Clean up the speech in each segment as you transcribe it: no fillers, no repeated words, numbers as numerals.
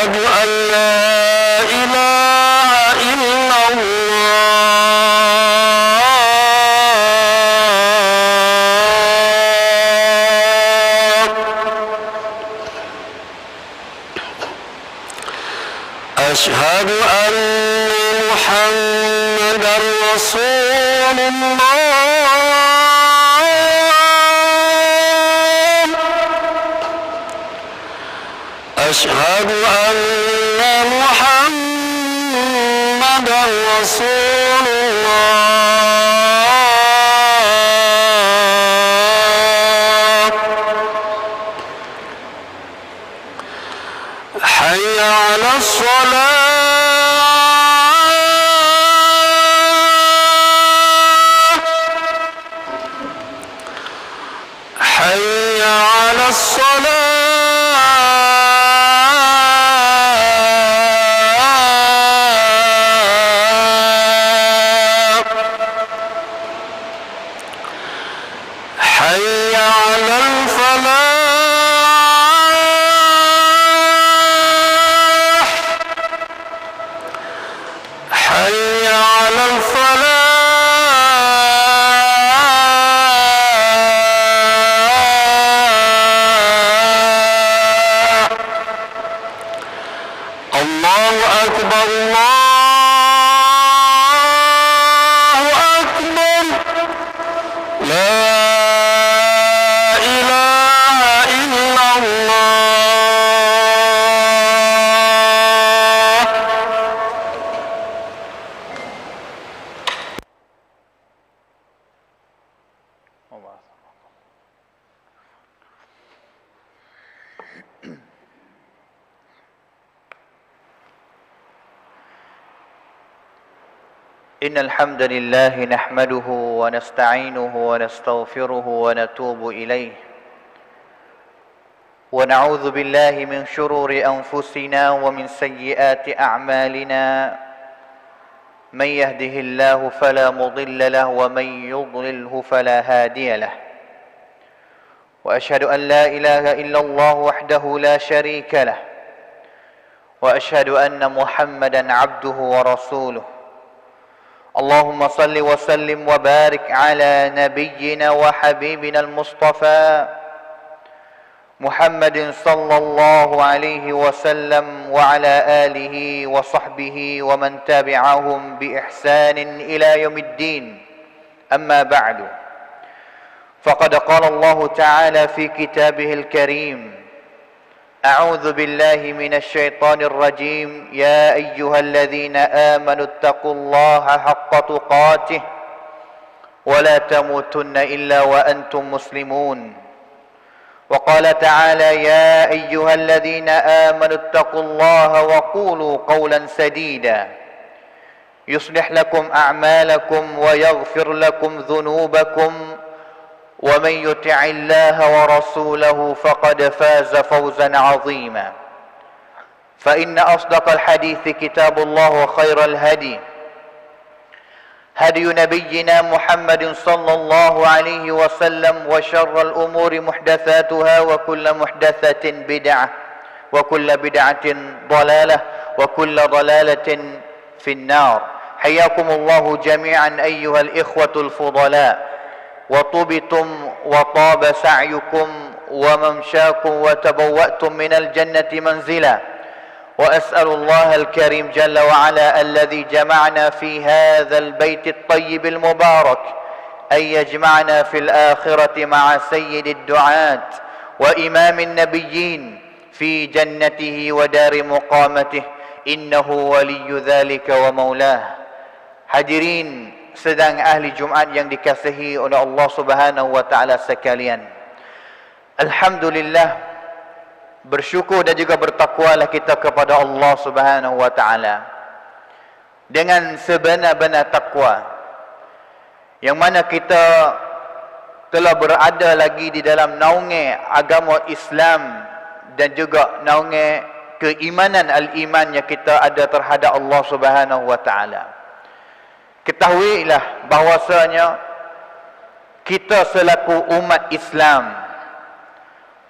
أشهد أن لا إله إلا الله أشهد أن محمدا رسول الله أشهد أن محمدا رسول الله حي على الصلاة حي على الصلاة حي على الفلاح حي على الفلاح الله أكبر الله أكبر لا إن الحمد لله نحمده ونستعينه ونستغفره ونتوب إليه ونعوذ بالله من شرور أنفسنا ومن سيئات أعمالنا من يهده الله فلا مضل له ومن يضلله فلا هادي له وأشهد أن لا إله إلا الله وحده لا شريك له وأشهد أن محمدا عبده ورسوله اللهم صل وسلم وبارك على نبينا وحبيبنا المصطفى محمد صلى الله عليه وسلم وعلى آله وصحبه ومن تبعهم بإحسان إلى يوم الدين أما بعد فقد قال الله تعالى في كتابه الكريم أعوذ بالله من الشيطان الرجيم يا أيها الذين آمنوا اتقوا الله حق تقاته ولا تموتن إلا وأنتم مسلمون وقال تعالى يا أيها الذين آمنوا اتقوا الله وقولوا قولا سديدا يصلح لكم أعمالكم ويغفر لكم ذنوبكم ومن يطع الله ورسوله فقد فاز فوزا عظيما فإن أصدق الحديث كتاب الله وخير الهدي هدي نبينا محمد صلى الله عليه وسلم وشر الأمور محدثاتها وكل محدثة بدعة وكل بدعة ضلالة وكل ضلالة في النار حياكم الله جميعا أيها الإخوة الفضلاء وطبتم وطاب سعيكم وممشاكم وتبوأتم من الجنة منزلا وأسأل الله الكريم جل وعلا الذي جمعنا في هذا البيت الطيب المبارك أن يجمعنا في الآخرة مع سيد الدعاة وإمام النبيين في جنته ودار مقامته إنه ولي ذلك ومولاه. Hadirin sedang ahli Jumat yang dikasihi oleh Allah Subhanahu wa taala sekalian. Alhamdulillah, bersyukur dan juga bertakwalah kita kepada Allah Subhanahu wa taala dengan sebenar-benar takwa, yang mana kita telah berada lagi di dalam naungan agama Islam dan juga naungan keimanan al-iman yang kita ada terhadap Allah Subhanahu wa taala. Ketahuilah bahwasanya kita selaku umat Islam,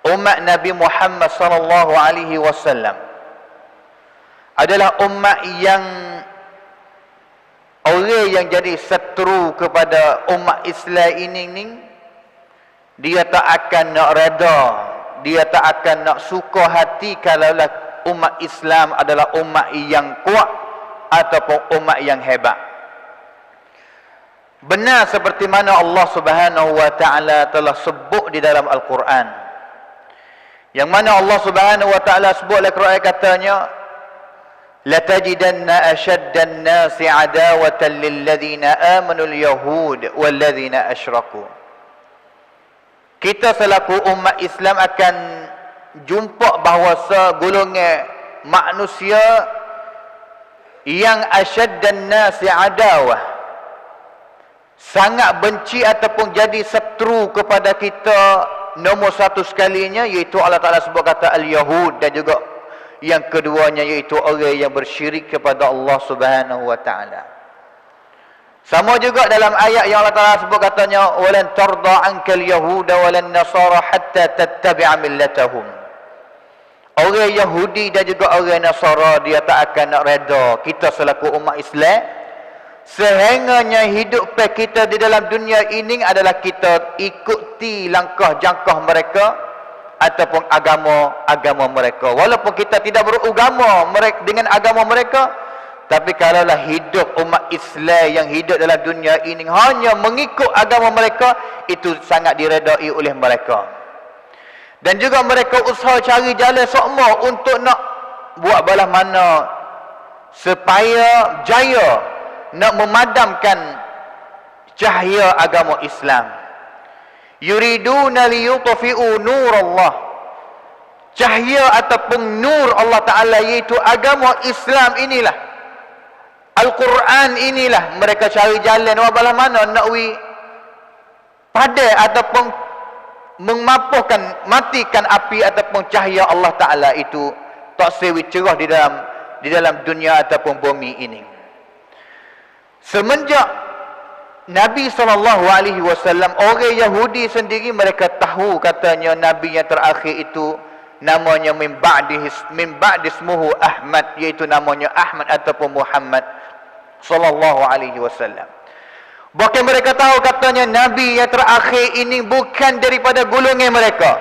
umat Nabi Muhammad sallallahu alaihi wasallam, adalah umat yang orang yang jadi seteru kepada umat Islam ini, dia tak akan nak reda, dia tak akan nak suka hati kalaulah umat Islam adalah umat yang kuat ataupun umat yang hebat. Benar seperti mana Allah Subhanahu wa taala telah sebut di dalam Al-Quran. Yang mana Allah Subhanahu wa taala sebut dalam Al-Quran katanya, "Latajidanna ashaddan nasi adawatan lilladzina amanu al-yahud walladzina asyraku." Kita selaku umat Islam akan jumpa bahawa golongan manusia yang asyaddan nasi adawah, sangat benci ataupun jadi seteru kepada kita nombor satu sekalinya, iaitu Allah Ta'ala sebut kata al-Yahud, dan juga yang keduanya iaitu orang yang bersyirik kepada Allah Subhanahu wa taala. Sama juga dalam ayat yang Allah Ta'ala sebut katanya, walan tarda ankal yahuda walan nasara hatta tattabi'a millatahum. Orang Yahudi dan juga orang Nasara, dia tak akan nak reda kita selaku umat Islam sehingganya hidup kita di dalam dunia ini adalah kita ikuti langkah jangkah mereka ataupun agama mereka. Walaupun kita tidak beragama dengan agama mereka, tapi kalaulah hidup umat Islam yang hidup dalam dunia ini hanya mengikut agama mereka, itu sangat diredai oleh mereka. Dan juga mereka usaha cari jalan sokmo untuk nak buat balas mana supaya jaya nak memadamkan cahaya agama Islam. Yuriduna liyutfi'u nur Allah. Cahaya ataupun nur Allah Ta'ala, iaitu agama Islam inilah, Al-Quran inilah, mereka cari jalan buat balas mana nak padai ataupun memapuhkan, matikan api ataupun cahaya Allah Ta'ala itu tak sewi cerah di dalam dunia ataupun bumi ini. Semenjak Nabi SAW, orang Yahudi sendiri mereka tahu katanya Nabi yang terakhir itu namanya min ba'di ismuhu Ahmad, iaitu namanya Ahmad ataupun Muhammad SAW. Bahkan mereka tahu katanya Nabi yang terakhir ini bukan daripada golongan mereka.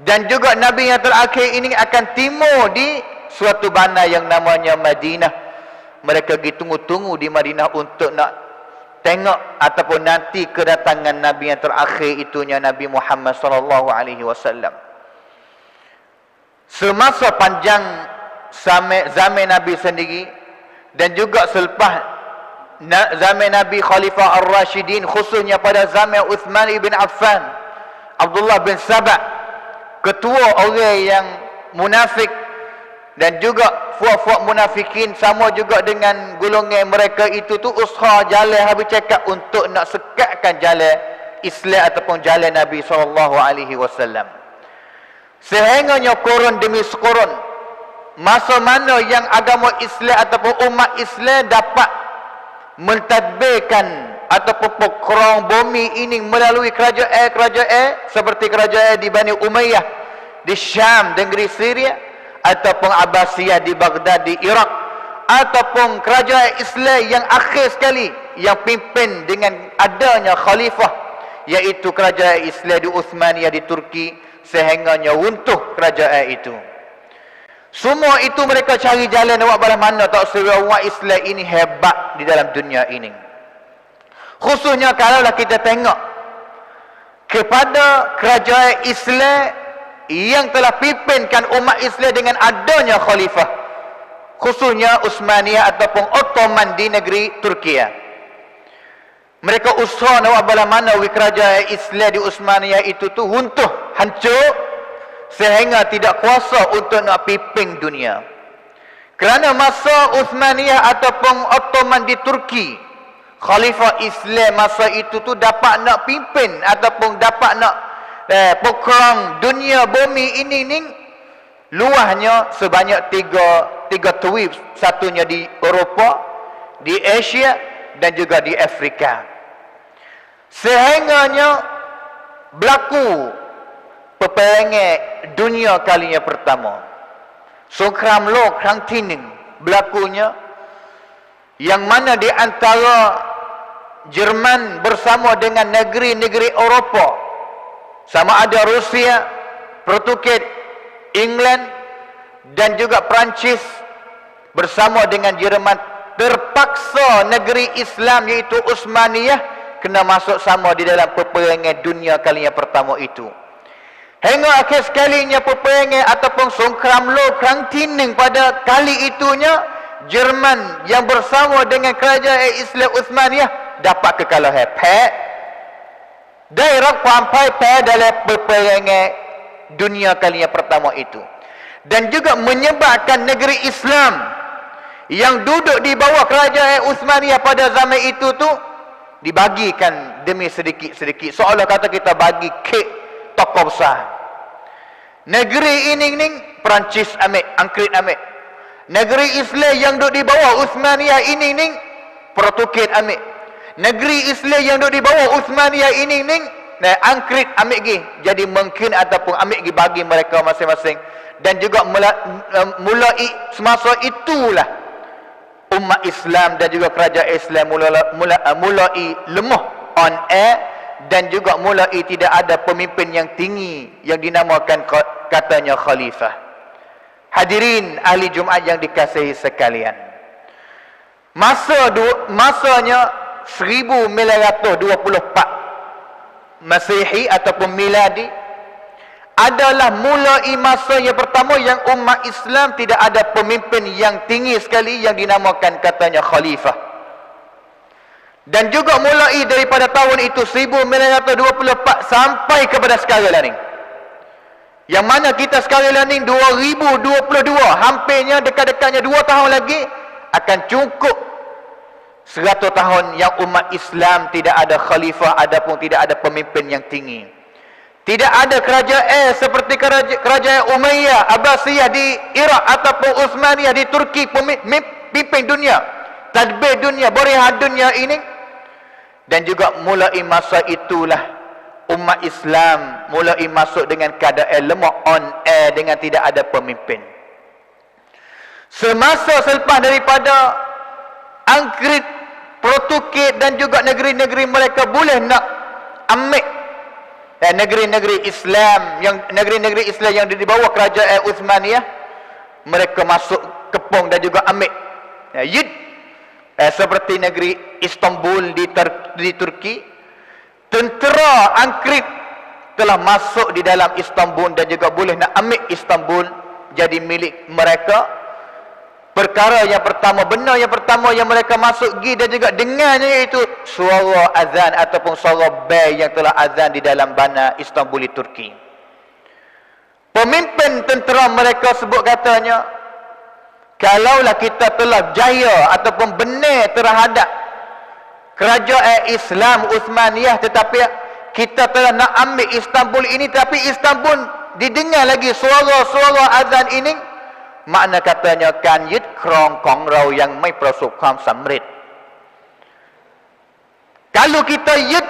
Dan juga Nabi yang terakhir ini akan timur di suatu bandar yang namanya Madinah. Mereka pergi tunggu-tunggu di Madinah untuk nak tengok ataupun nanti kedatangan Nabi yang terakhir itunya Nabi Muhammad SAW. Semasa panjang zaman Nabi sendiri dan juga selepas zaman Nabi Khalifah Ar-Rashidin, khususnya pada zaman Uthman ibn Affan, Abdullah bin Sabah, ketua orang yang munafik, dan juga fuak-fuak munafikin sama juga dengan golongan mereka itu tu usaha jalan habis cakap untuk nak sekatkan jalan Islam ataupun jalan Nabi SAW. Sehingganya korun demi sekorun, masa mana yang agama Islam ataupun umat Islam dapat mentadbirkan ataupun pekerang bumi ini melalui kerajaan seperti kerajaan di Bani Umayyah di Syam, negeri Syria, ataupun Abbasiyah di Baghdad di Iraq, ataupun kerajaan Islam yang akhir sekali yang pimpin dengan adanya khalifah, iaitu kerajaan Islam di Uthmaniyah di Turki, sehingganya runtuh kerajaan itu. Semua itu mereka cari jalan awak balas mana tak sewa umat Islam ini hebat di dalam dunia ini. Khususnya kalaulah kita tengok kepada kerajaan Islam yang telah pimpinkan umat Islam dengan adanya khalifah, khususnya Uthmaniyah ataupun Ottoman di negeri Turki. Mereka usaha nak balas mana kerajaan Islam di Uthmaniyah itu tu runtuh, hancur, sehingga tidak kuasa untuk nak pimpin dunia. Kerana masa Uthmaniyah ataupun Ottoman di Turki, khalifah Islam masa itu tu dapat nak pimpin ataupun dapat nak pekerang dunia bumi ini luahnya sebanyak tiga tuwib, satunya di Eropah, di Asia dan juga di Afrika. Sehingganya berlaku peperangan dunia kalinya pertama. Songkram Lok Kang Tining berlakunya, yang mana di antara Jerman bersama dengan negeri-negeri Eropah, sama ada Rusia, Portugis, England dan juga Perancis bersama dengan Jerman, terpaksa negeri Islam iaitu Uthmaniyah kena masuk sama di dalam peperangan dunia kali yang pertama itu. Hingga akhir sekalinya peperangan ataupun songkram Lok Kang Tining pada kali itunya, Jerman yang bersama dengan kerajaan Islam Uthmaniyah dapat kekalahan. Daerah sampai dalam peperangan dunia kali yang pertama itu, dan juga menyebabkan negeri Islam yang duduk di bawah kerajaan Uthmaniyah pada zaman itu tu dibagikan demi sedikit-sedikit, seolah kata kita bagi kek tokoh besar. Negeri ini Perancis ambil, Angkrit ambil. Negeri Islam yang duduk di bawah Uthmaniyah ini Portugis ambil. Negeri Islam yang duduk di bawah Uthmaniyah ini Angkrit ambil lagi. Jadi mungkin ataupun ambil lagi bagi mereka masing-masing. Dan juga mulai semasa itulah umat Islam dan juga kerajaan Islam mulai lemah on air, dan juga mulai tidak ada pemimpin yang tinggi yang dinamakan katanya khalifah. Hadirin ahli Jumaat yang dikasihi sekalian, masanya 1924 Masehi ataupun Miladi adalah mulai masa yang pertama yang umat Islam tidak ada pemimpin yang tinggi sekali yang dinamakan katanya khalifah. Dan juga mulai daripada tahun itu 1924 sampai kepada sekarang lah ni, yang mana kita sekarang lah ni 2022, hampirnya dekat-dekatnya 2 tahun lagi akan cukup 100 tahun yang umat Islam tidak ada khalifah ataupun tidak ada pemimpin yang tinggi. Tidak ada kerajaan seperti kerajaan Umayyah, Abbasiyah di Iraq ataupun Uthmaniyah di Turki, pemimpin dunia, tadbir dunia, berihan dunia ini. Dan juga mulai masa itulah umat Islam mulai masuk dengan keadaan lemah on air dengan tidak ada pemimpin. Semasa selepas daripada Angkrit, Portugis dan juga negeri-negeri mereka boleh nak ambil negeri-negeri Islam yang di bawah kerajaan Uthmaniyah, mereka masuk kepung dan juga ambil seperti negeri Istanbul di Turki. Tentera Angkrit telah masuk di dalam Istanbul dan juga boleh nak ambil Istanbul jadi milik mereka. Perkara yang pertama, benda yang pertama yang mereka masuk pergi dan juga dengarnya iaitu suara azan ataupun suara bel yang telah azan di dalam bandar Istanbul di Turki. Pemimpin tentera mereka sebut katanya, kalaulah kita telah jaya ataupun benar terhadap kerajaan Islam Uthmaniyah, tetapi kita telah nak ambil Istanbul ini, tapi Istanbul didengar lagi suara-suara azan ini, makna katanya kanยึดครองของเรายังไม่ประสบความสำเร็จ. Kalau kitaยึด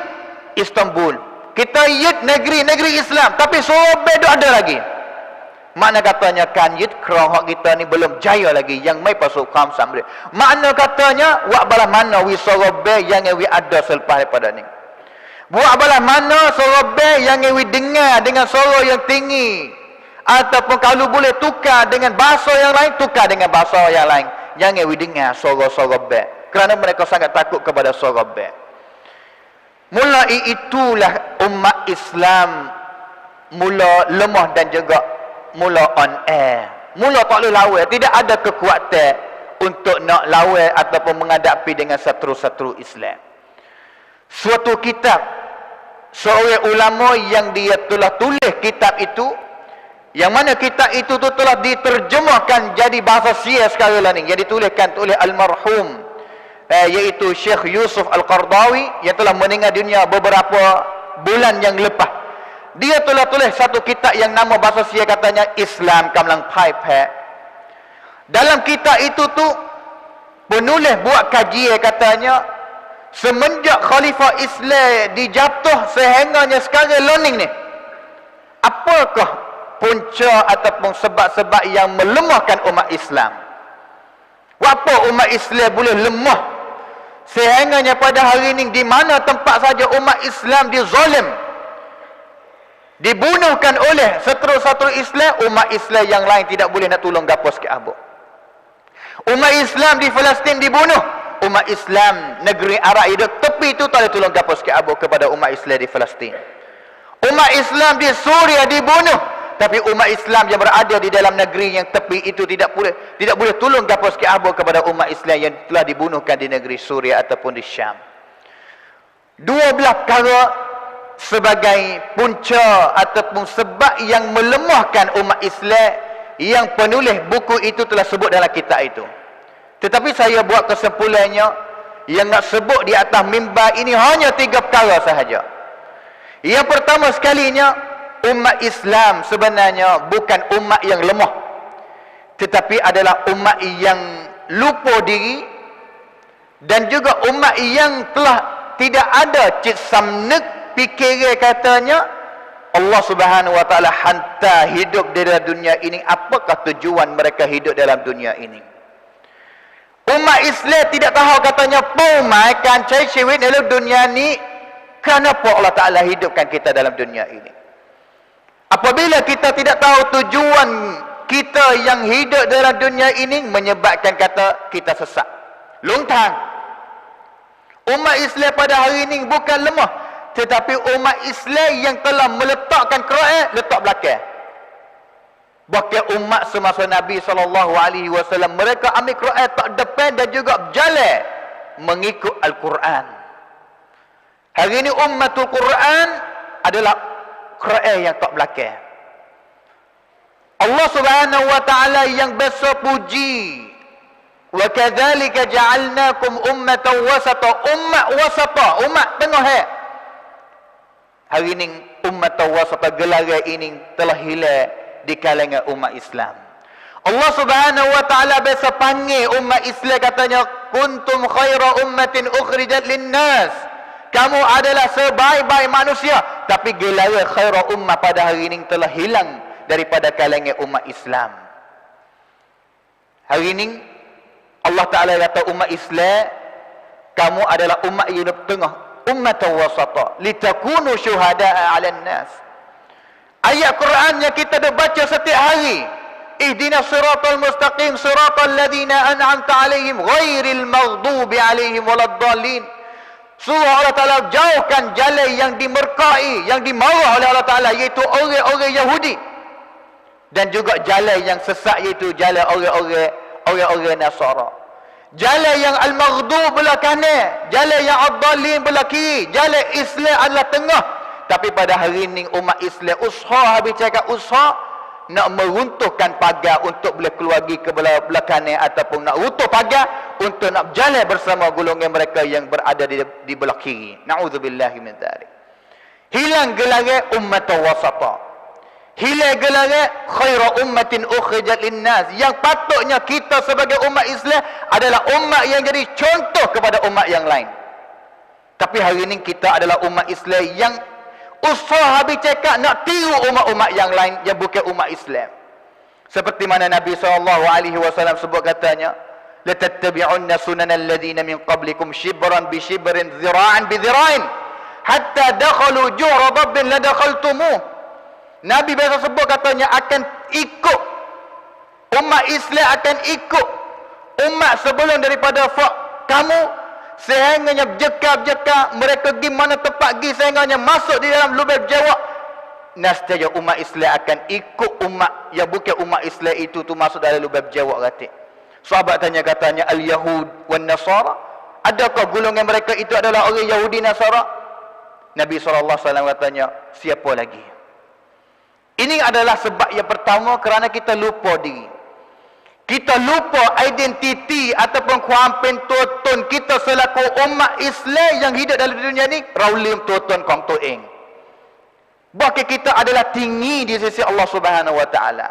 Istanbul, kitaยึด negeri-negeri Islam, tapi suara bel ada lagi, makna katanya kanยึด ครอง hak kita ni belum jaya lagi, yang mai pasuk kam samre. Makna katanya wak balah mana wi suara bel yang wi ada selepas daripada ni. Buat balah mana suara bel yang wi dengar dengan suara yang tinggi, ataupun kalau boleh tukar dengan bahasa yang lain, tukar dengan bahasa yang lain, jangan wi dengar suara-suara bel, kerana mereka sangat takut kepada suara bel. Mulai itulah umat Islam mula lemah dan juga mula on air, mula tak boleh lawan, tidak ada kekuatan untuk nak lawan ataupun menghadapi dengan seteru-seteru Islam. Suatu kitab, seorang ulama yang dia telah tulis kitab itu, yang mana kitab itu tu telah diterjemahkan jadi bahasa Syiah sekarang lah ni, yang dituliskan oleh almarhum iaitu Syekh Yusuf Al-Qardawi yang telah meninggal dunia beberapa bulan yang lepas. Dia telah tulis satu kitab yang nama bahasa Syiah katanya Islam Kamlang Pai Pek. Dalam kitab itu tu penulis buat kajian katanya, semenjak Khalifah Islam dijatuh sehingganya sekarang learning ni, apakah punca ataupun sebab-sebab yang melemahkan umat Islam. Apa umat Islam boleh lemah sehingganya pada hari ini di mana tempat saja umat Islam dizalim, dibunuhkan oleh seteru-seteru Islam, umat Islam yang lain tidak boleh nak tolong gapo sikit abuk. Umat Islam di Palestin dibunuh, umat Islam negeri Arab hidup tepi itu tak boleh tolong gapo sikit abuk kepada umat Islam di Palestin. Umat Islam di Suria dibunuh, tapi umat Islam yang berada di dalam negeri yang tepi itu tidak boleh tolong gapo sikit abuk kepada umat Islam yang telah dibunuhkan di negeri Suria ataupun di Syam. Dua belah perkara sebagai punca ataupun sebab yang melemahkan umat Islam yang penulis buku itu telah sebut dalam kitab itu. Tetapi saya buat kesimpulannya, yang nak sebut di atas mimbar ini hanya 3 perkara sahaja. Yang pertama sekalinya, umat Islam sebenarnya bukan umat yang lemah, tetapi adalah umat yang lupa diri, dan juga umat yang telah tidak ada cit samnek fikir katanya Allah Subhanahu wa taala hantar hidup di dalam dunia ini. Apakah tujuan mereka hidup dalam dunia ini? Umat Islam tidak tahu katanya makan cai cewek dalam dunia ni. Kenapa Allah Taala hidupkan kita dalam dunia ini? Apabila kita tidak tahu tujuan kita yang hidup dalam dunia ini, menyebabkan kata kita sesat, luntang. Umat Islam pada hari ini bukan lemah, tetapi umat Islam yang telah meletakkan Quran letak belakang. Bahkan umat semasa Nabi SAW, mereka ambil Quran tak depan dan juga berjalan mengikut Al-Quran. Hari ini ummatul Quran adalah Quran yang tak belakang. Allah Subhanahu wa taala yang biasa puji, wa kadzalika ja'alnakum ummatan wasata, umat wasata, umat tengah. Hari ini umat wasata, gelaran ini telah hilang di kalangan umat Islam. Allah Subhanahu wa taala biasa panggil umat Islam katanya kuntum khaira ummatin ukhrijat linnas. Kamu adalah sebaik-baik manusia, tapi gelaran khaira ummah pada hari ini telah hilang daripada kalangan umat Islam. Hari ini Allah Taala kata umat Islam, kamu adalah umat yang di tengah, ummatan wasata, litakunu syuhada'a 'alan nas. Ayat Quran yang kita dah baca setiap hari, ihdinas siratal mustaqim siratal ladzina an'amta 'alaihim ghairil maghdubi 'alaihim waladdallin. Surah Allah Ta'ala jauhkan jalan yang dimurkai, yang dimarah oleh Allah Ta'ala, iaitu orang-orang Yahudi, dan juga jalan yang sesat, iaitu jalan orang-orang Nasara. Jalan yang al-maghdub belah kanan, jalan yang ad-dallin belah kiri, jalan Islam adalah tengah. Tapi pada hari ini umat Islam usaha, habis cakap usaha nak meruntuhkan pagar untuk boleh keluar pergi ke belah kanan, ataupun nak runtuh pagar untuk nak berjalan bersama golongan mereka yang berada di belah kiri. Na'udzubillahi min dzalik. Hilang gelaran ummat wasata, hilang gelaran khaira ummatin ukhrijat linnas. Yang patutnya kita sebagai umat Islam adalah umat yang jadi contoh kepada umat yang lain. Tapi hari ini kita adalah umat Islam yang usaha habis cakap nak tiru umat-umat yang lain yang bukan umat Islam. Seperti mana Nabi SAW sebut katanya, la tattabi'unna sunanal ladzina min qablikum shibran bi shibrin dhira'an bi dhira'in hatta dakhalu juhra dabbin la dakhaltumuh. Nabi biasa sebut katanya akan ikut umat Islam, akan ikut umat sebelum daripada kamu, sehingganya berjeka-jeka mereka pergi mana tempat pergi, sehingganya masuk di dalam lubang jawab. Nescaya umat Islam akan ikut umat yang bukan umat Islam itu tu masuk dalam lubang jawab katik. Sahabat tanya katanya al-Yahud wan Nasara, adakah golongan mereka itu adalah orang Yahudi Nasara? Nabi SAW katanya, siapa lagi? Ini adalah sebab yang pertama kerana kita lupa diri. Kita lupa identiti ataupun kuampen tuan kita selaku umat Islam yang hidup dalam dunia ni. Raulim tuan kong tuing. Bahkan kita adalah tinggi di sisi Allah Subhanahu wa taala.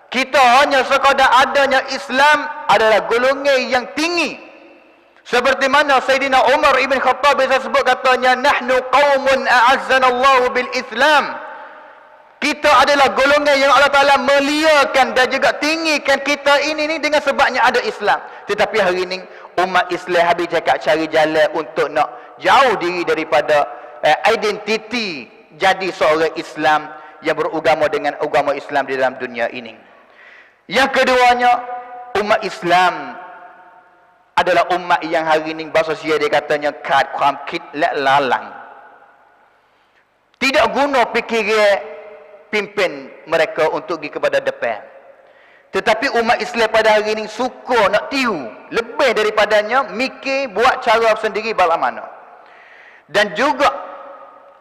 Kita hanya sekadar adanya Islam adalah golongan yang tinggi. Seperti mana Sayyidina Umar ibn Khattab bisa sebut katanya, nahnu qaumun a'azzanallahu bil Islam. Kita adalah golongan yang Allah Ta'ala muliakan dan juga tinggikan kita ini dengan sebabnya ada Islam. Tetapi hari ini umat Islam habis cakap cari jalan untuk nak jauh diri daripada identiti jadi seorang Islam yang beragama dengan agama Islam di dalam dunia ini. Yang keduanya, umat Islam adalah umat yang hari ini bahasa Sia dia katanya kad kham kit lalang. Tidak guna fikir pimpin mereka untuk pergi kepada depan. Tetapi umat Islam pada hari ini suka nak tiru. Lebih daripadanya mikir buat cara sendiri bala mana. Dan juga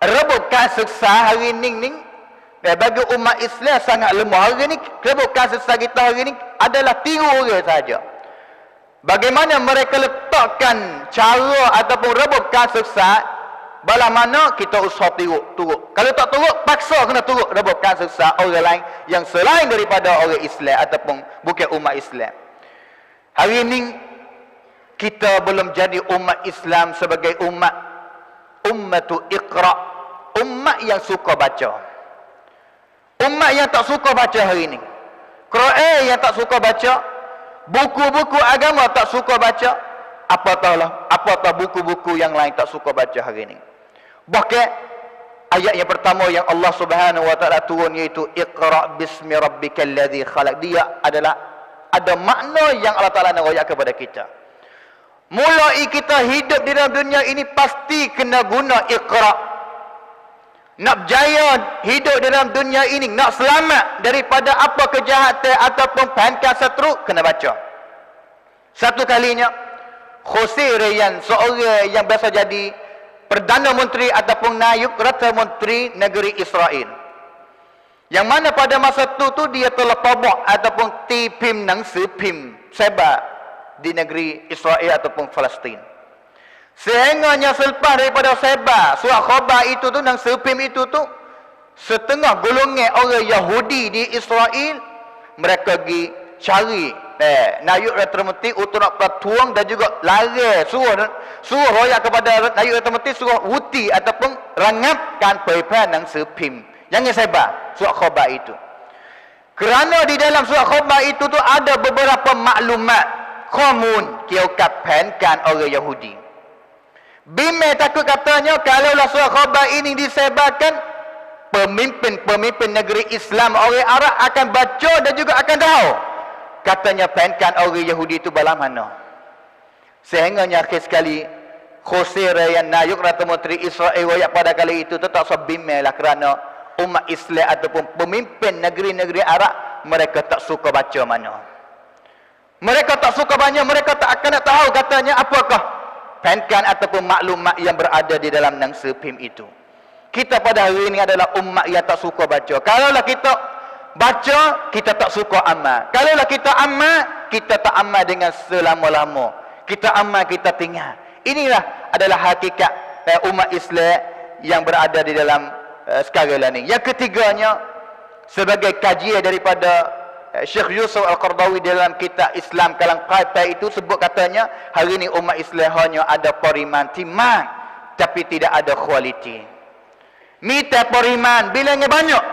rebukan seksa hari ini bagi umat Islam sangat lemah. Hari ini rebukan seksa kita hari ini adalah tiru orang saja. Bagaimana mereka letakkan cara ataupun rebukan seksa, bala mana kita usaha turut. Kalau tak turut, paksa kena turut rebukan seksa orang lain yang selain daripada orang Islam ataupun bukan umat Islam. Hari ini kita belum jadi umat Islam sebagai ummatu Iqra, umat yang suka baca. Umat yang tak suka baca hari ini. Quran yang tak suka baca, buku-buku agama tak suka baca, apatah buku-buku yang lain tak suka baca hari ini. Bahkan ayat yang pertama yang Allah Subhanahu wa taala turun iaitu Iqra bismi rabbikal ladzi khalaq. Dia adalah ada makna yang Allah Taala nak royak kepada kita. Mulai kita hidup di dalam dunia ini pasti kena guna Iqra. Nak berjaya hidup di dalam dunia ini, nak selamat daripada apa kejahatan ataupun pangkat seteruk, kena baca. Satu kalinya Jose Ryan, seorang yang biasa jadi Perdana Menteri ataupun Nayib Rata Menteri negeri Israel, yang mana pada masa tu dia telah tabak ataupun tipim nang sepim sebar di negeri Israel ataupun Palestin. Sehingganya selepas daripada sebar surat khabar itu nang sepim itu setengah golongan orang Yahudi di Israel mereka pergi cari Nayib Rata Menteri untuk nak pertuang dan juga lari suruh royak kepada Nayib Rata Menteri, suruh wuti ataupun rangapkan peripaan yang sepim jangan sebar surat khabar itu. Kerana di dalam surat khabar itu ada beberapa maklumat komun kiokapankan orang Yahudi. Bimbang takut katanya kalaulah surat khabar ini disebarkan, pemimpin-pemimpin negeri Islam orang Arab akan baca dan juga akan tahu katanya penkan orang Yahudi itu bala mana. Sehingganya akhir sekali Jose Ryan Nayib Rata Menteri Israel royak pada kali itu tak sebimbang lah kerana umat Islam ataupun pemimpin negeri-negeri Arab mereka tak suka baca mana. Mereka tak suka baca, mereka tak akan nak tahu katanya apakah penkan ataupun maklumat yang berada di dalam nang sepim itu. Kita pada hari ini adalah umat yang tak suka baca. Kalaulah kita baca, kita tak suka amal. Kalaulah kita amal, kita tak amal dengan selama-lama. Kita amal, kita tinggal. Inilah adalah hakikat umat Islam yang berada di dalam sekarang ini. Yang ketiganya, sebagai kajian daripada Syekh Yusuf Al-Qardawi dalam kitab Islam Kalang Partai itu sebut katanya, hari ini umat Islam hanya ada pariman timang, tapi tidak ada kualiti. Minta pariman, bilangnya banyak.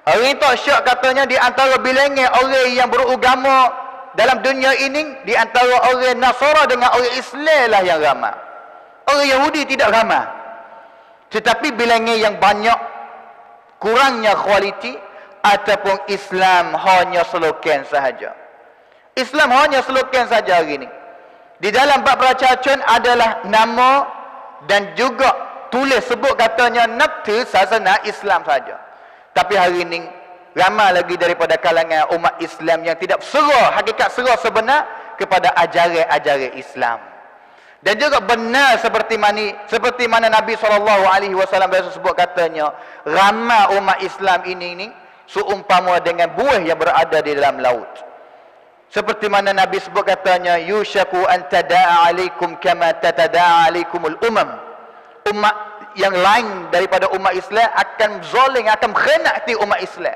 Hari itu Syekh katanya di antara bilangan orang yang beragama dalam dunia ini, di antara orang Nasara dengan orang Islam lah yang ramai. Orang Yahudi tidak ramai. Tetapi bilangan yang banyak, kurangnya kualiti, ataupun Islam hanya slogan sahaja. Islam hanya slogan saja hari ini. Di dalam bab percakapan adalah nama dan juga tulis sebut katanya nafti sasana Islam saja. Tapi hari ini ramai lagi daripada kalangan umat Islam yang tidak serah hakikat serah sebenar kepada ajaran-ajaran Islam. Dan juga benar seperti mana Nabi SAW biasa sebut katanya, ramai umat Islam ini seumpama dengan buih yang berada di dalam laut. Seperti mana Nabi sebut katanya, yushaku an tada'a alaikum kama tatada'a alaikumul umam. Umat yang lain daripada umat Islam akan zalim, akan mengkhianati umat Islam.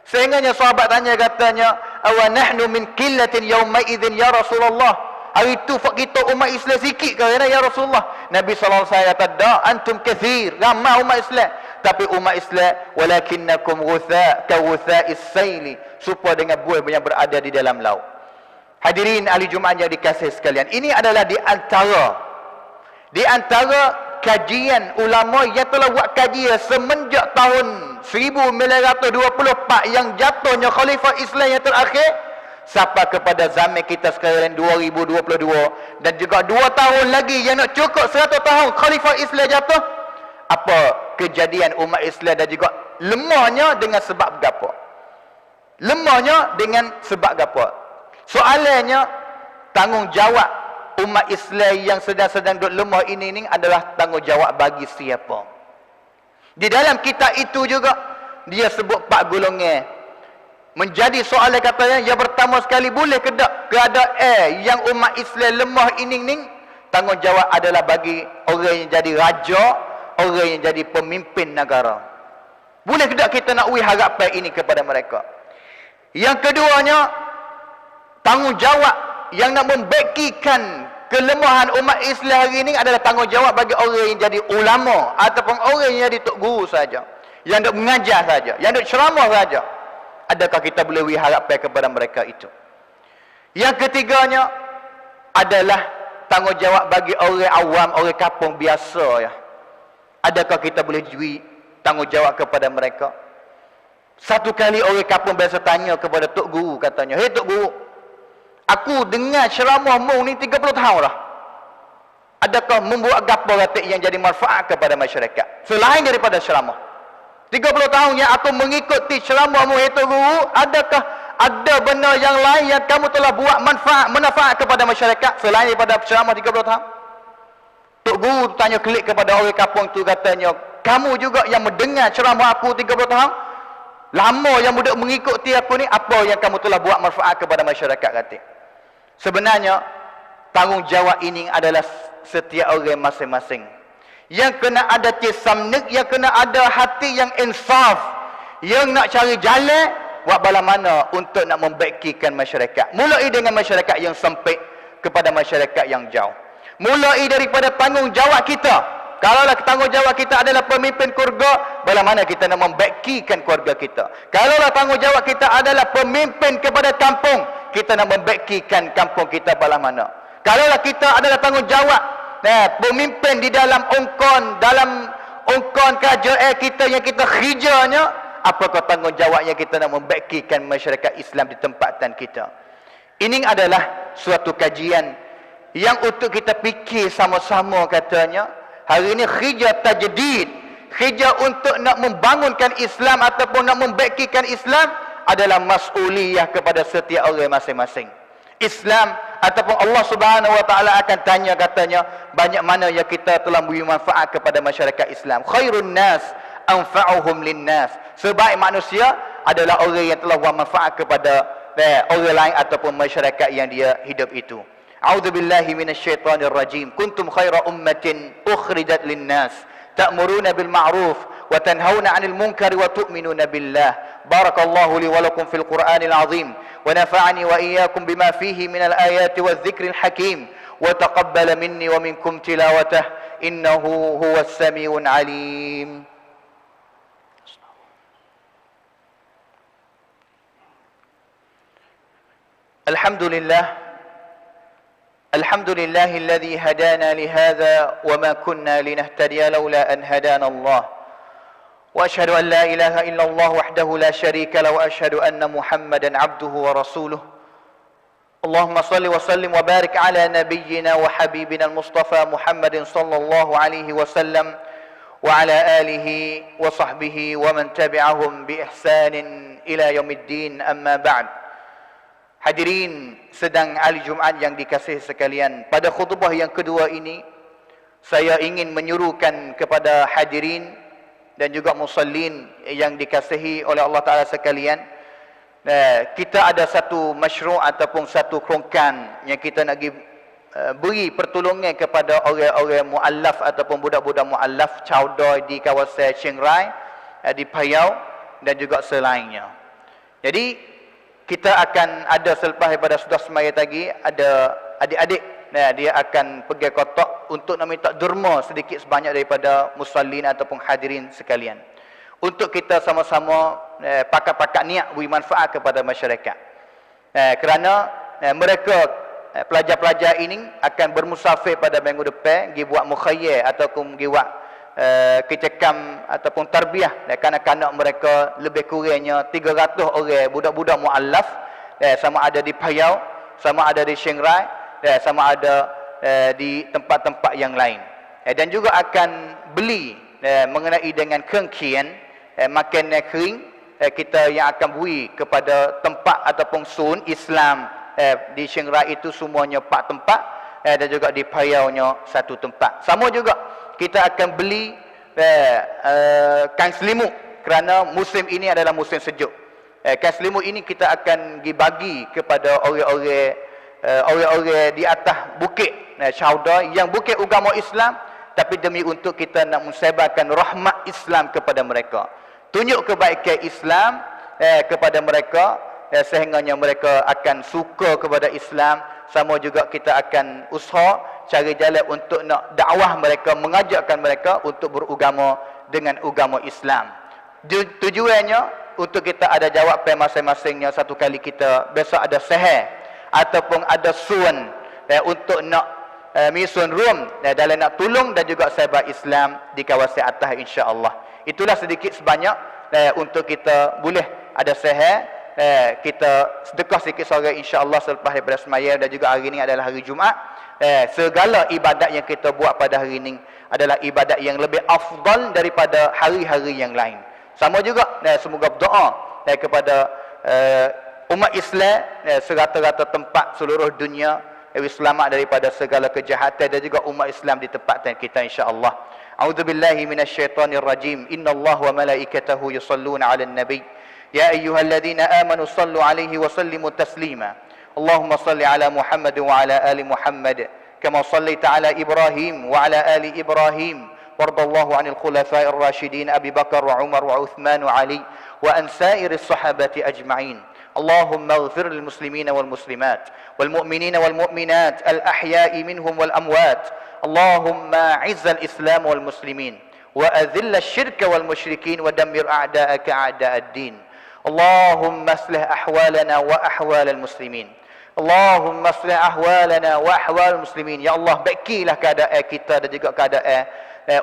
Sehingganya sahabat tanya katanya, awa nahnu min qillatin yawma idzin ya Rasulullah. Hari itu kita umat Islam sikit ke ya Rasulullah? Nabi SAW kata, da antum kathir, ramai umat Islam. tapi umat Islam walakinnakum ghutha ka ghutha'is saili, supaya dengan buih yang berada di dalam laut. Hadirin ahli Jumaat yang dikasihi sekalian, ini adalah di antara kajian ulama yang telah buat kajian semenjak tahun 1924 yang jatuhnya khalifah Islam yang terakhir sampai kepada zaman kita sekarang 2022, dan juga 2 tahun lagi yang nak cukup 100 tahun khalifah Islam jatuh. Apa kejadian umat Islam dan juga lemahnya dengan sebab apa? Lemahnya dengan sebab apa? Soalannya, tanggungjawab umat Islam yang sedang duduk lemah ini adalah tanggungjawab bagi siapa? Di dalam kitab itu juga dia sebut 4 golongan. Menjadi soalan katanya, yang pertama sekali, boleh ke tak keadaan yang umat Islam lemah ini tanggungjawab adalah bagi orang yang jadi raja, orang yang jadi pemimpin negara. Boleh ke tak kita nak harapan ini kepada mereka? Yang keduanya, tanggungjawab yang nak membakikan kelemahan umat Islam hari ini adalah tanggungjawab bagi orang yang jadi ulama ataupun orang yang jadi tok guru saja, yang duk mengajar saja, yang duk ceramah saja. Adakah kita boleh beri harapan kepada mereka itu? Yang ketiganya adalah tanggungjawab bagi orang awam, orang kampung biasa ya. Adakah kita boleh beri tanggungjawab kepada mereka? Satu kali orang kampung biasa tanya kepada tok guru, katanya, "Hei tok guru, aku dengar ceramahmu ni 30 tahun dah. Adakah membuat gapo ratik yang jadi manfaat kepada masyarakat selain daripada ceramah? 30 tahun yang aku mengikuti ceramahmu itu guru, adakah ada benda yang lain yang kamu telah buat manfaat kepada masyarakat selain daripada ceramah 30 tahun?" Tok guru tanya kelik kepada orang kampung tu, katanya, "Kamu juga yang mendengar ceramah aku 30 tahun? Lama yang mudah mengikuti aku ni, apa yang kamu telah buat manfaat kepada masyarakat?" kata. Sebenarnya tanggungjawab ini adalah setiap orang masing-masing. Yang kena ada tisamnik, yang kena ada hati yang insaf, yang nak cari jalan buat bala mana untuk nak membaikkan masyarakat. Mulai dengan masyarakat yang sempit kepada masyarakat yang jauh. Mulai daripada tanggungjawab kita. Kalaulah tanggungjawab kita adalah pemimpin keluarga, bala mana kita nak membaikkan keluarga kita. Kalaulah tanggungjawab kita adalah pemimpin kepada kampung, kita nak membaikkan kampung kita bala mana. Kalaulah kita adalah tanggungjawab pemimpin di dalam ongkon kerajaan kita yang kita khijanya, apakah tanggungjawabnya kita nak membaikkan masyarakat Islam di tempatan kita. Ini adalah suatu kajian yang untuk kita fikir sama-sama, katanya. Hari ini khijah tajdid, khijah untuk nak membangunkan Islam ataupun nak membaikkan Islam adalah mas'uliyah kepada setiap orang masing-masing. Islam ataupun Allah Subhanahu wa taala akan tanya, katanya, banyak mana yang kita telah memberi manfaat kepada masyarakat Islam. Khairun nas anfa'uhum linnas. Sebaik manusia adalah orang yang telah memberi manfaat kepada orang lain ataupun masyarakat yang dia hidup itu. A'udzubillahi minasyaitonir rajim. Kuntum khaira ummatin ukhrijat linnas ta'muruna bil ma'ruf wa tanhauna 'anil munkari wa tu'minuna billah. Barakallahu li wa lakum fil Qur'anil 'azim wa nafa'ani wa iyyakum bima fihi minal ayati wadh-dhikril hakim wa taqabbala minni wa minkum tilawatah innahu huwas samiul 'alim. Alhamdulillah. الحمد لله الذي هدانا لهذا وما كنا لنهتدي لولا أن هدانا الله وأشهد أن لا إله إلا الله وحده لا شريك له وأشهد أن محمدا عبده ورسوله اللهم صل وسلم وبارك على نبينا وحبيبنا المصطفى محمد صلى الله عليه وسلم وعلى آله وصحبه ومن تبعهم بإحسان إلى يوم الدين أما بعد. Hadirin sedang ahli Jumaat yang dikasihi sekalian, pada khutbah yang kedua ini saya ingin menyuruhkan kepada hadirin dan juga musallin yang dikasihi oleh Allah Ta'ala sekalian, kita ada satu masyru' ataupun satu kerongkan yang kita nak beri pertolongan kepada orang-orang mu'allaf ataupun budak-budak mu'allaf Chowdhury di kawasan Chiang Rai, di Payau dan juga selainnya. Jadi kita akan ada selepas daripada sudah semaya tadi, ada adik-adik, dia akan pergi kotak untuk nak minta derma sedikit sebanyak daripada musallin ataupun hadirin sekalian. Untuk kita sama-sama pakat-pakat niat beri manfaat kepada masyarakat. Kerana mereka pelajar-pelajar ini akan bermusafir pada minggu depan pergi buat mukhayyar ataupun pergi buat kecekam ataupun tarbiyah kanak-kanak mereka lebih kurangnya 300 orang budak-budak muallaf, sama ada di Payau, sama ada di Chiang Rai, sama ada di tempat-tempat yang lain. Dan juga akan beli mengenai dengan kengkian makanan kering kita yang akan beri kepada tempat ataupun sun Islam di Chiang Rai itu semuanya 4 tempat, dan juga di Payau-nya 1 tempat. Sama juga kita akan beli kain selimut kerana musim ini adalah musim sejuk. Kain selimut ini kita akan dibagi kepada orang-orang di atas bukit Syauda yang bukit agama Islam, tapi demi untuk kita nak mensebarkan rahmat Islam kepada mereka. Tunjuk kebaikan Islam kepada mereka sehingganya mereka akan suka kepada Islam. Sama juga kita akan usaha cari jalan untuk nak dakwah mereka, mengajakkan mereka untuk beragama dengan agama Islam. Tujuannya untuk kita ada jawapan masing-masingnya. Satu kali kita besok ada sehar ataupun ada sun untuk nak misun room dalam nak tolong dan juga sahabat Islam di kawasan atas, insya-Allah. Itulah sedikit sebanyak untuk kita boleh ada sehar. Kita sedekah sikit sore insya-Allah selepas daripada semaya, dan juga hari ini adalah hari Jumaat. Segala ibadat yang kita buat pada hari ini adalah ibadat yang lebih afdal daripada hari-hari yang lain. Sama juga semoga berdoa kepada umat Islam serata-rata tempat seluruh dunia selamat daripada segala kejahatan, dan juga umat Islam di tempatan kita insya-Allah. A'udzubillahi minasyaitonirrajim. Innallaha wa malaikatahu yusalluna 'alan nabiy. يا أيها الذين آمنوا صلوا عليه وسلموا تسليما. اللهم صل على محمد وعلى آل محمد كما صليت على إبراهيم وعلى آل إبراهيم. وارض الله عن الخلفاء الراشدين أبي بكر وعمر وعثمان وعلي وأن سائر الصحابة أجمعين. اللهم اغفر للمسلمين والمسلمات والمؤمنين والمؤمنات الأحياء منهم والأموات. اللهم أعز الإسلام والمسلمين وأذل الشرك والمشركين ودمر أعداءك أعداء الدين. اللهم اصلح أحوالنا وأحوال المسلمين. اللهم اصلح أحوالنا وأحوال المسلمين. Ya Allah, baikilah keadaan kita dan juga keadaan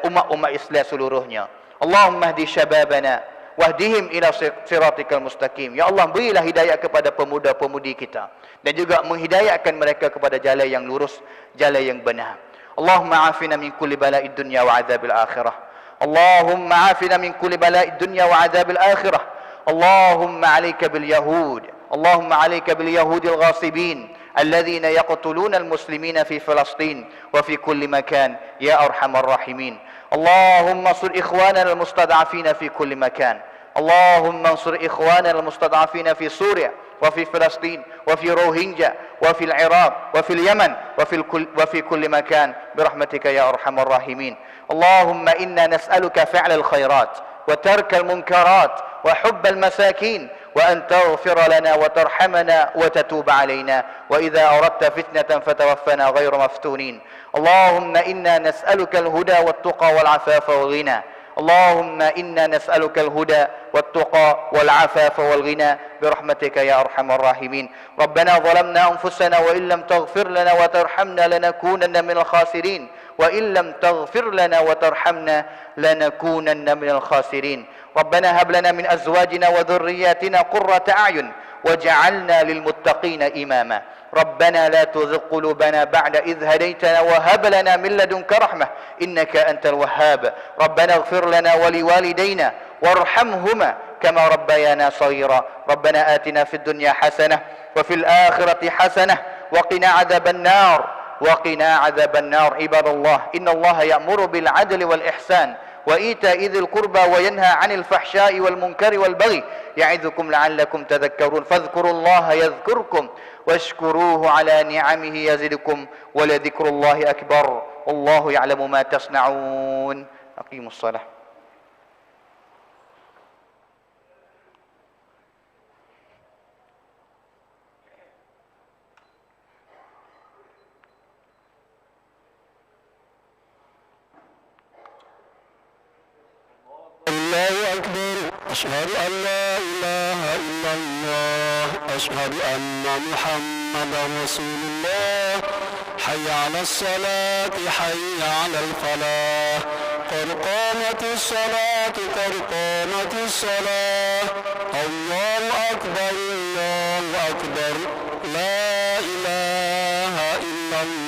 umat-umat Islam seluruhnya. Allahumma hdi syababana wahdihim ila siratikal mustaqim. Ya Allah, berilah hidayah kepada pemuda-pemudi kita dan juga menghidayahkan mereka kepada jalan yang lurus, jalan yang benar. Allahumma afina min kulli bala'id dunya wa 'adzabil akhirah. Allahumma afina min kulli bala'id dunya wa 'adzabil akhirah. اللهم عليك باليهود. اللهم عليك باليهود الغاصبين الذين يقتلون المسلمين في فلسطين وفي كل مكان يا أرحم الراحمين. اللهم انصر إخواننا المستضعفين في كل مكان. اللهم انصر إخواننا المستضعفين في سوريا وفي فلسطين وفي روهينجا وفي العراق وفي اليمن وفي كل مكان برحمتك يا أرحم الراحمين. اللهم إنا نسألك فعل الخيرات وترك المنكرات وحب المساكين وأن تغفر لنا وترحمنا وتتوب علينا، وإذا أردت فتنة فتوفنا غير مفتونين. اللهم إنا نسألك الهدى والتقى والعفاف والغنى. اللهم إنا نسألك الهدى والتقى والعفاف والغنى برحمتك يا أرحم الراحمين. ربنا ظلمنا أنفسنا وإن لم تغفر لنا وترحمنا لنكونن من الخاسرين، وإن لم تغفر لنا وترحمنا لنكونن من الخاسرين. ربنا هب لنا من أزواجنا وذرياتنا قرة أعين وجعلنا للمتقين إماما. ربنا لا تزغ قلوبنا بعد إذ هديتنا وهب لنا من لدنك رحمة إنك أنت الوهاب. ربنا اغفر لنا ولوالدينا وارحمهما كما ربيانا صغيرا. ربنا آتنا في الدنيا حسنة وفي الآخرة حسنة وقنا عذاب النار. وقنا عذاب النار. عباد الله، إن الله يأمر بالعدل والإحسان وإيتاء ذي القربى وينهى عن الفحشاء والمنكر والبغي يعظكم لعلكم تذكرون. فاذكروا الله يذكركم واشكروه على نعمه يزدكم ولذكر الله أكبر والله يعلم ما تصنعون. أقيموا الصلاة. الله أكبر أشهد أن لا إله إلا الله أشهد أن محمدا رسول الله حي على الصلاة حي على الفلاح قد قامت الصلاة قد قامت الصلاة الله أكبر الله أكبر لا إله إلا الله.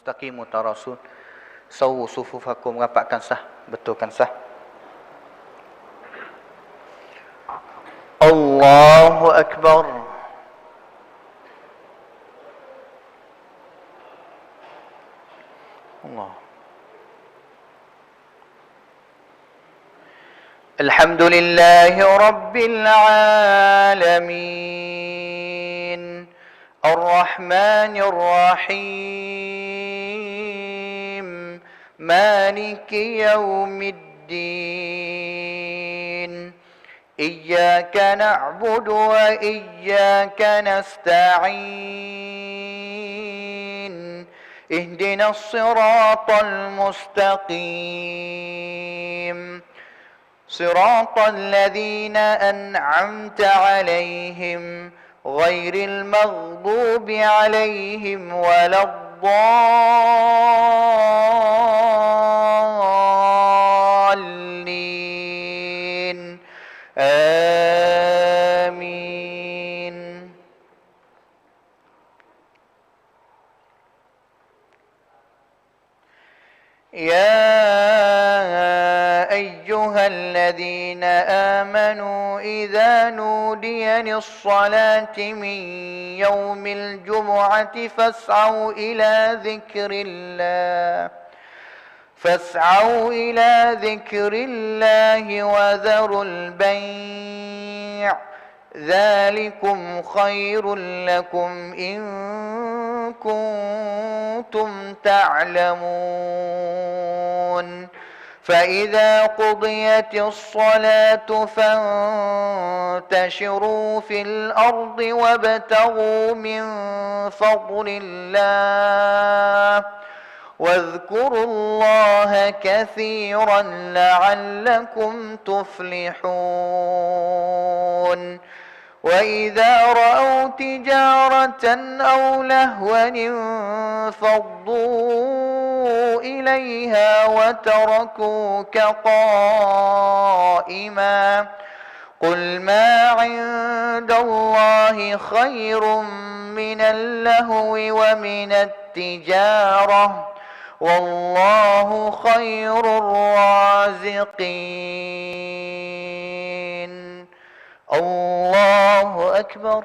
Istaqimu tarasul. Sawu sufufakum, rapatkan sah, betulkan sah. Allahu Akbar. Allah. Alhamdulillahi Rabbil Alamin Ar-Rahmanir Rahim Maliki Yawmiddin Iyyaka na'budu wa iyyaka nasta'in Ihdinas siratal mustaqim صراط الذين أنعمت عليهم غير المغضوب عليهم ولا الضالين آمين. أيها الذين آمنوا إذا نودي للصلاة من يوم الجمعة فاسعوا إلى ذكر الله وذروا البيع ذلكم خير لكم إن كنتم تعلمون فإذا قضيت الصلاة فانتشروا في الأرض وابتغوا من فضل الله واذكروا الله كثيرا لعلكم تفلحون وإذا رأوا تجارة أو لهوا انفضوا إليها وتركوك قائما قل ما عند الله خير من اللهو ومن التجارة والله خير الرازقين. الله أكبر.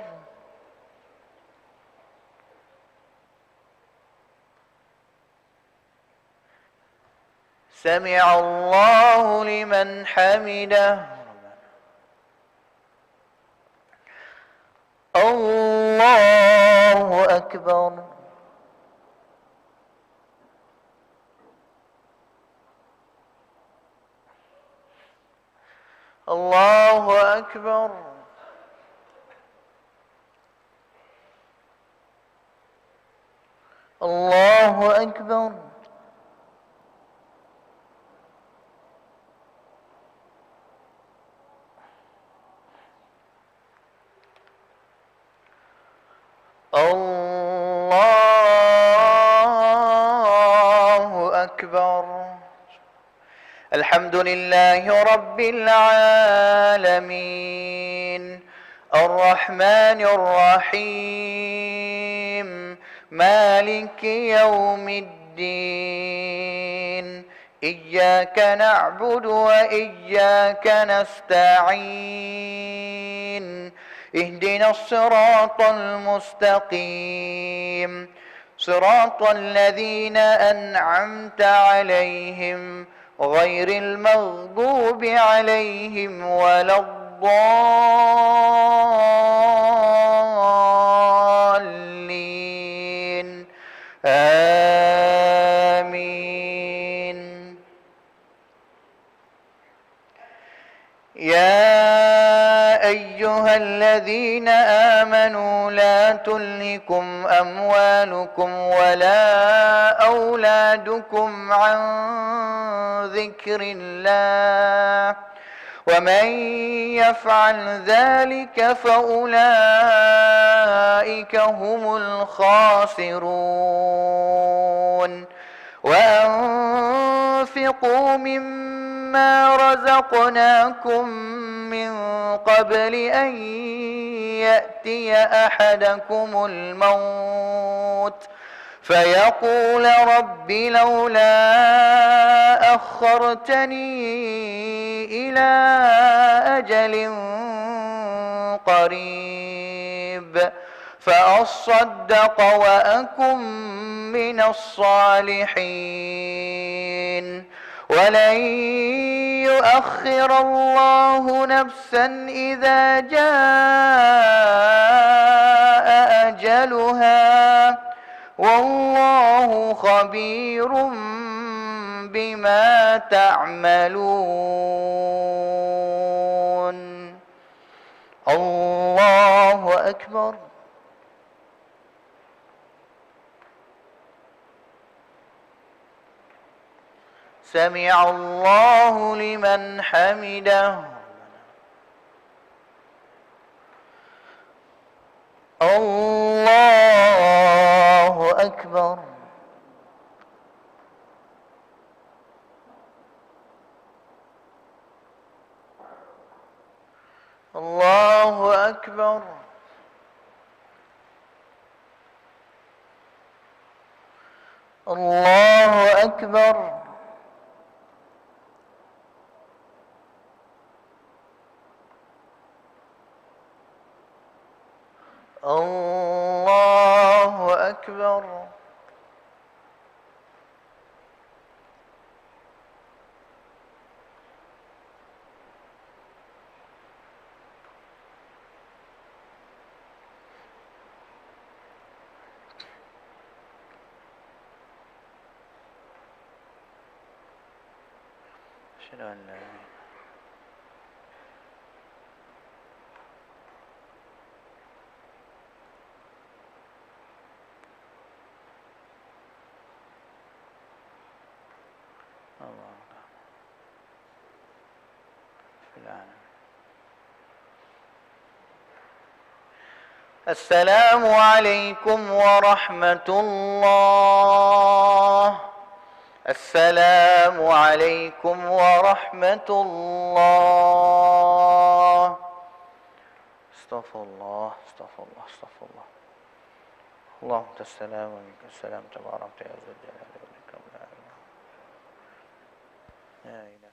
سمع الله لمن حمده. الله أكبر. الله أكبر. الله أكبر. الله أكبر. الحمد لله رب العالمين الرحمن الرحيم مالك يوم الدين إياك نعبد وإياك نستعين اهدنا الصراط المستقيم صراط الذين أنعمت عليهم غير المغضوب عليهم ولا الضالين آمين. يا أيها أيها الذين آمنوا لا تلهكم أموالكم ولا أولادكم عن ذكر الله ومن يفعل ذلك فأولئك هم الخاسرون وأنفقوا مما رزقناكم من قبل أن يأتي أحدكم الموت فيقول رب لولا أخرتني إلى أجل قريب فأصدق وأكن من الصالحين ولن يؤخر الله نفسا إذا جاء أجلها والله خبير بما تعملون. الله أكبر. سمع الله لمن حمده. الله أكبر. الله أكبر. الله أكبر. الله أكبر. أشهد أن لا إله السلام عليكم ورحمة الله. السلام عليكم ورحمة الله. استغفر الله استغفر الله استغفر الله. اللهم أنت السلام ومنك السلام تبارك يا ذا الجلال والإكرام. لا إله